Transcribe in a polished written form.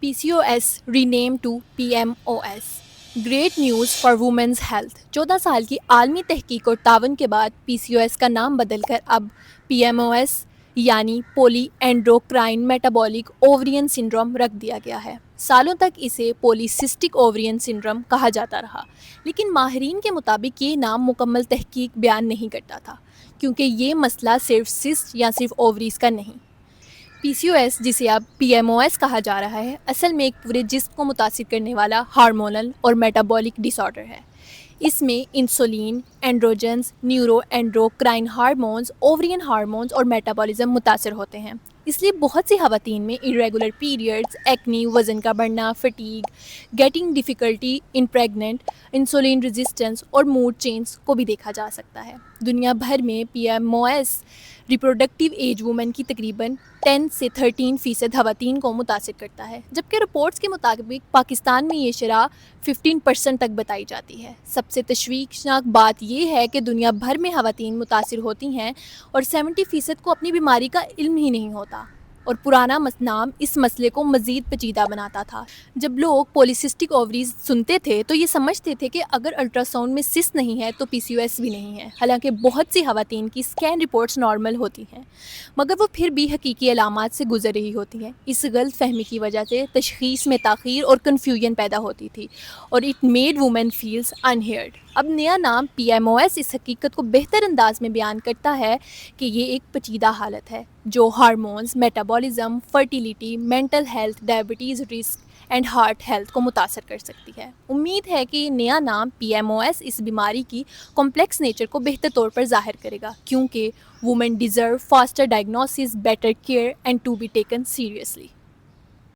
PCOS renamed to PMOS. Great news for women's health. 14 سال کی عالمی تحقیق اور تعاون کے بعد PCOS کا نام بدل کر اب PMOS یعنی پولی اینڈروکرائن میٹابولک اوورین سنڈروم رکھ دیا گیا ہے. سالوں تک اسے پولی سسٹک اوورین سنڈروم کہا جاتا رہا، لیکن ماہرین کے مطابق یہ نام مکمل تحقیق بیان نہیں کرتا تھا، کیونکہ یہ مسئلہ صرف سسٹ یا صرف اووریز کا نہیں. PCOS جسے اب PMOS کہا جا رہا ہے، اصل میں ایک پورے جسم کو متاثر کرنے والا ہارمونل اور میٹابولک ڈس آرڈر ہے. اس میں انسولین، اینڈروجنز، نیورو اینڈروکرائن ہارمونز، اوورین ہارمونز اور میٹابولزم متاثر ہوتے ہیں. اس لیے بہت سی خواتین میں irregular periods، ایکنی، وزن کا بڑھنا، fatigue, getting difficulty in pregnant, insulin resistance اور موڈ چینج کو بھی دیکھا جا سکتا ہے. دنیا بھر میں PMOS ریپروڈکٹیو ایج وومن کی تقریباً 10 سے 13% خواتین کو متاثر کرتا ہے، جبکہ رپورٹس کے مطابق پاکستان میں یہ شرح 15% تک بتائی جاتی ہے. سب سے تشویشناک بات یہ ہے کہ دنیا بھر میں خواتین متاثر ہوتی ہیں اور 70% کو اپنی بیماری کا علم ہی نہیں ہوتا. اور پرانا نام اس مسئلے کو مزید پیچیدہ بناتا تھا. جب لوگ پولیسسٹک اووریز سنتے تھے تو یہ سمجھتے تھے کہ اگر الٹرا ساؤنڈ میں سسٹ نہیں ہے تو PCOS بھی نہیں ہے. حالانکہ بہت سی خواتین کی اسکین رپورٹس نارمل ہوتی ہیں، مگر وہ پھر بھی حقیقی علامات سے گزر رہی ہوتی ہیں. اس غلط فہمی کی وجہ سے تشخیص میں تاخیر اور کنفیوژن پیدا ہوتی تھی، اور اٹ میڈ وومن فیلز انہیئرڈ. اب نیا نام PMOS اس حقیقت کو بہتر انداز میں بیان کرتا ہے کہ یہ ایک پیچیدہ حالت ہے جو hormones, metabolism, fertility, mental health, diabetes risk and heart health کو متاثر کر سکتی ہے. امید ہے کہ نیا نام PMOS اس بیماری کی کمپلیکس نیچر کو بہتر طور پر ظاہر کرے گا، کیونکہ women deserve faster diagnosis, better care and to be taken seriously.